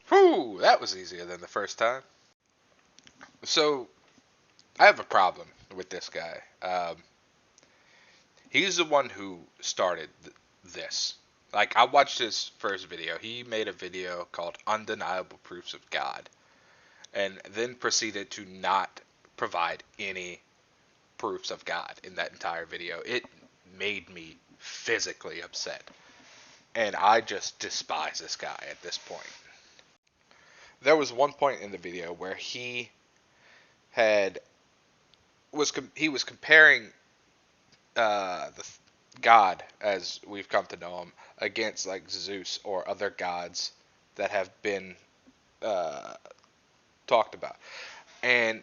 Whew, that was easier than the first time. So, I have a problem with this guy. He's the one who started this. Like, I watched his first video. He made a video called Undeniable Proofs of God, and then proceeded to not provide any proofs of God in that entire video. It made me physically upset. And I just despise this guy at this point. There was one point in the video where had he was comparing the God as we've come to know him against like Zeus or other gods that have been uh, talked about, and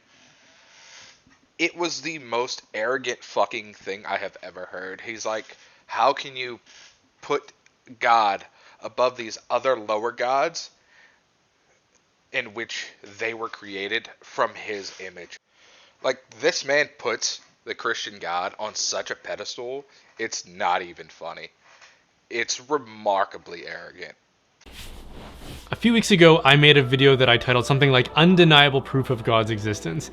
it was the most arrogant fucking thing I have ever heard. He's like, how can you put God above these other lower gods in which they were created from his image? Like, this man puts the Christian God on such a pedestal, it's not even funny. It's remarkably arrogant. A few weeks ago, I made a video that I titled something like Undeniable Proof of God's Existence.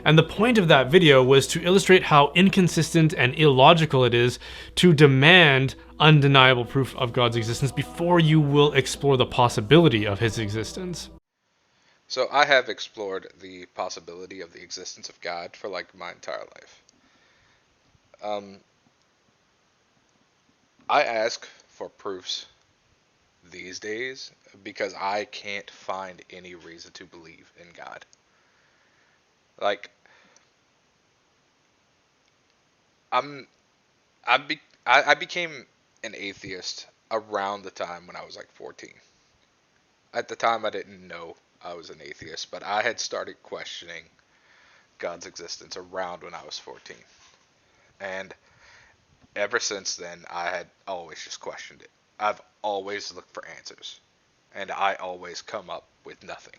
And the point of that video was to illustrate how inconsistent and illogical it is to demand undeniable proof of God's existence before you will explore the possibility of his existence. So I have explored the possibility of the existence of God for like my entire life. Um, I ask for proofs these days because I can't find any reason to believe in God. Like, I'm I became an atheist around the time when I was like 14. At the time I didn't know I was an atheist, but I had started questioning God's existence around when I was 14. And ever since then I had always just questioned it. I've always looked for answers, and I always come up with nothing.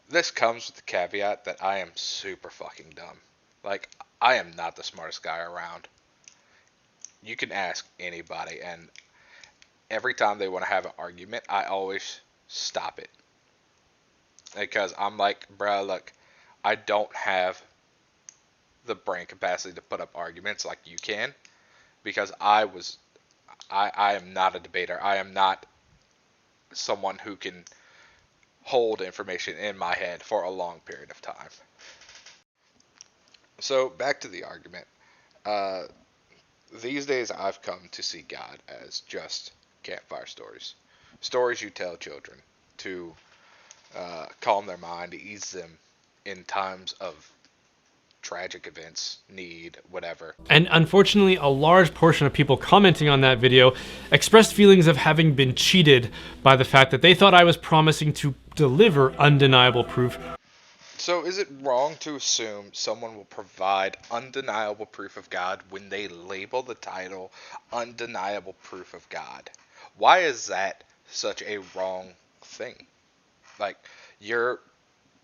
This comes with the caveat that I am super fucking dumb. Like, I am not the smartest guy around. You can ask anybody, and every time they want to have an argument, I always stop it. Because I'm like, bruh, look, I don't have the brain capacity to put up arguments like you can. Because I am not a debater. I am not someone who can hold information in my head for a long period of time. So back to the argument. Uh, these days I've come to see God as just campfire stories. Stories you tell children to calm their mind, ease them in times of tragic events, need, whatever. And unfortunately, a large portion of people commenting on that video expressed feelings of having been cheated by the fact that they thought I was promising to deliver undeniable proof. So is it wrong to assume someone will provide undeniable proof of God when they label the title Undeniable Proof of God? Why is that such a wrong thing? Like, your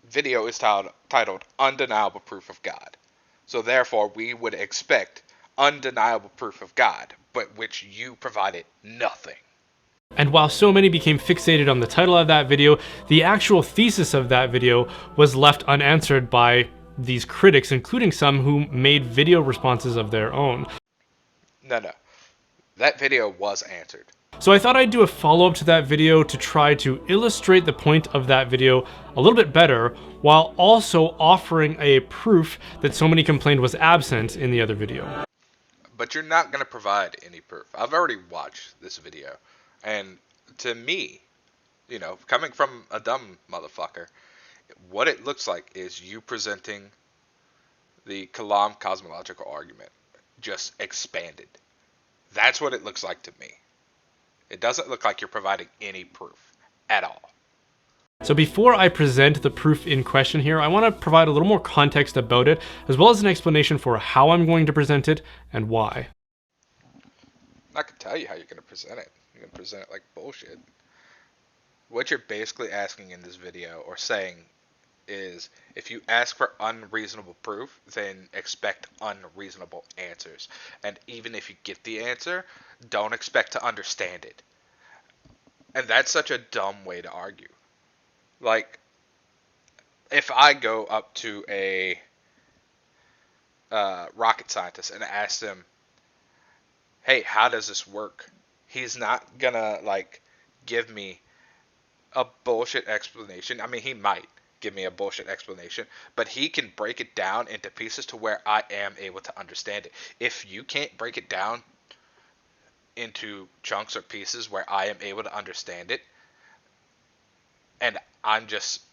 video is titled Undeniable Proof of God. So therefore, we would expect undeniable proof of God, but which you provided nothing. And while so many became fixated on the title of that video, the actual thesis of that video was left unanswered by these critics, including some who made video responses of their own. No. That video was answered. So I thought I'd do a follow-up to that video to try to illustrate the point of that video a little bit better, while also offering a proof that so many complained was absent in the other video. But you're not going to provide any proof. I've already watched this video. And to me, coming from a dumb motherfucker, what it looks like is you presenting the Kalam cosmological argument, just expanded. That's what it looks like to me. It doesn't look like you're providing any proof at all. So before I present the proof in question here, I want to provide a little more context about it, as well as an explanation for how I'm going to present it and why. I can tell you how you're going to present it. You're going to present it like bullshit. What you're basically asking in this video, or saying, is if you ask for unreasonable proof, then expect unreasonable answers. And even if you get the answer, don't expect to understand it. And that's such a dumb way to argue. Like, if I go up to a rocket scientist and ask them, hey, how does this work? He's not gonna, like, give me a bullshit explanation. I mean, he might give me a bullshit explanation, but he can break it down into pieces to where I am able to understand it. If you can't break it down into chunks or pieces where I am able to understand it, and I'm just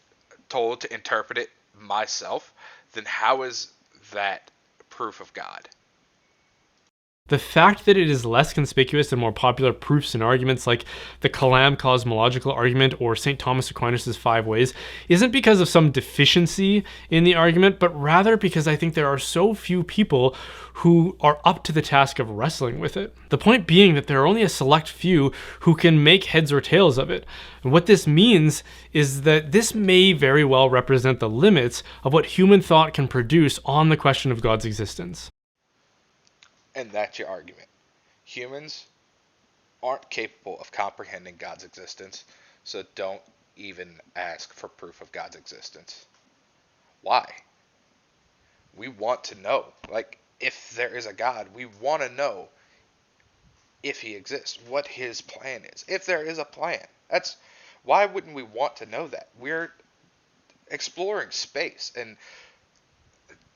told to interpret it myself, then how is that proof of God? The fact that it is less conspicuous than more popular proofs and arguments like the Kalam cosmological argument or St. Thomas Aquinas' 5 ways isn't because of some deficiency in the argument, but rather because I think there are so few people who are up to the task of wrestling with it. The point being that there are only a select few who can make heads or tails of it. And what this means is that this may very well represent the limits of what human thought can produce on the question of God's existence. And that's your argument. Humans aren't capable of comprehending God's existence, so don't even ask for proof of God's existence. Why? We want to know. Like, if there is a God, we want to know if he exists, what his plan is, if there is a plan. That's why wouldn't we want to know that? We're exploring space and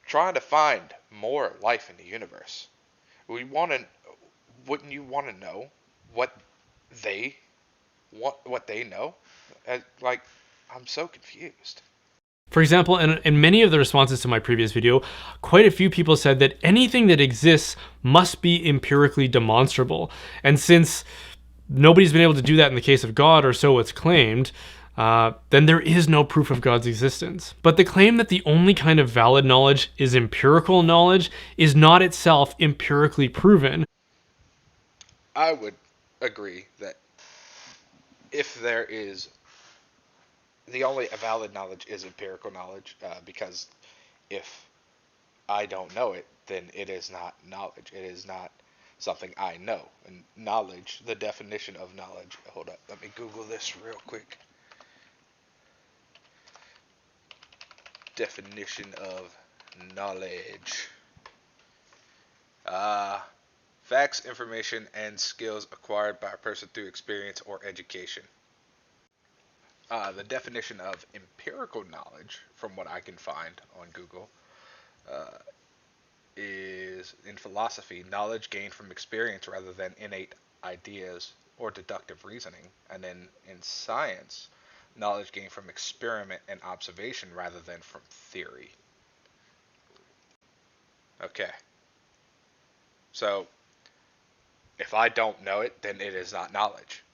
trying to find more life in the universe. We want to. Wouldn't you want to know what they want? What they know? Like, I'm so confused. For example, in many of the responses to my previous video, quite a few people said that anything that exists must be empirically demonstrable. And since nobody's been able to do that in the case of God, or so it's claimed, then there is no proof of God's existence. But the claim that the only kind of valid knowledge is empirical knowledge is not itself empirically proven. I would agree that if there is the only valid knowledge is empirical knowledge, because if I don't know it, then it is not knowledge. It is not something I know. And knowledge, the definition of knowledge. Hold up, let me Google this real quick. Definition of knowledge. Facts, information, and skills acquired by a person through experience or education. The definition of empirical knowledge, from what I can find on Google, is in philosophy, knowledge gained from experience rather than innate ideas or deductive reasoning. And then in science, knowledge gained from experiment and observation rather than from theory. Okay. So, if I don't know it, then it is not knowledge.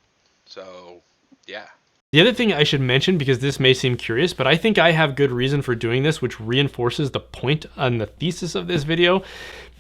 So, yeah. The other thing I should mention, because this may seem curious, but I think I have good reason for doing this, which reinforces the point and the thesis of this video,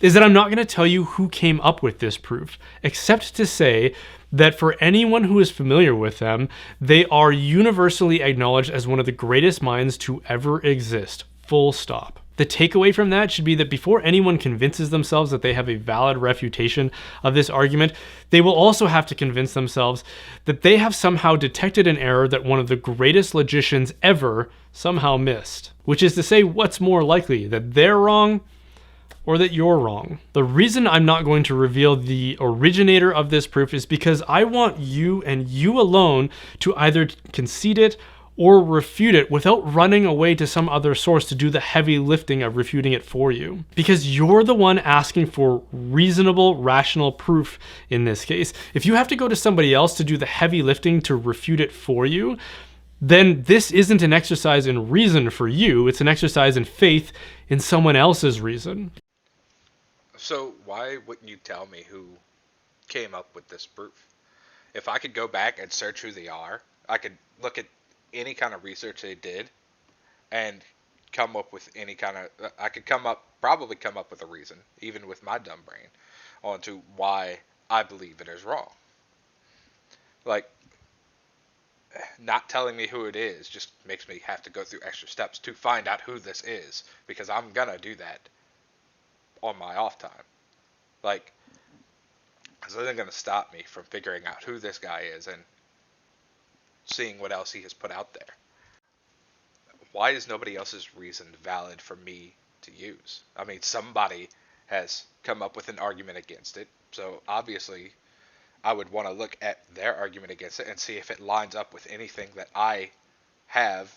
is that I'm not going to tell you who came up with this proof, except to say that for anyone who is familiar with them, they are universally acknowledged as one of the greatest minds to ever exist. Full stop. The takeaway from that should be that before anyone convinces themselves that they have a valid refutation of this argument, they will also have to convince themselves that they have somehow detected an error that one of the greatest logicians ever somehow missed. Which is to say, what's more likely, that they're wrong or that you're wrong? The reason I'm not going to reveal the originator of this proof is because I want you and you alone to either concede it or refute it without running away to some other source to do the heavy lifting of refuting it for you. Because you're the one asking for reasonable, rational proof in this case. If you have to go to somebody else to do the heavy lifting to refute it for you, then this isn't an exercise in reason for you, it's an exercise in faith in someone else's reason. So why wouldn't you tell me who came up with this proof? If I could go back and search who they are, I could look at any kind of research they did and come up with any kind of, I could probably come up with a reason, even with my dumb brain, onto why I believe it is wrong. Like, not telling me who it is just makes me have to go through extra steps to find out who this is, because I'm gonna do that on my off time. Like, this isn't gonna stop me from figuring out who this guy is and seeing what else he has put out there. Why is nobody else's reason valid for me to use? I mean, somebody has come up with an argument against it, so obviously I would want to look at their argument against it and see if it lines up with anything that I have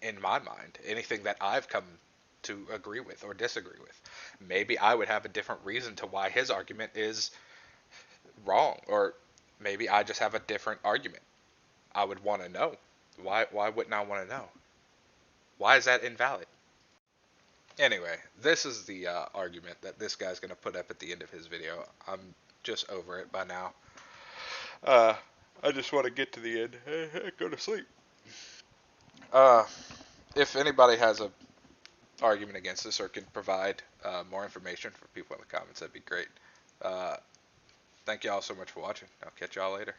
in my mind, anything that I've come to agree with or disagree with. Maybe I would have a different reason to why his argument is wrong, or maybe I just have a different argument. I would want to know. Why wouldn't I want to know? Why is that invalid? Anyway, this is the argument that this guy's going to put up at the end of his video. I'm just over it by now. I just want to get to the end. Go to sleep. If anybody has a argument against this or can provide more information for people in the comments, that'd be great. Thank y'all so much for watching. I'll catch y'all later.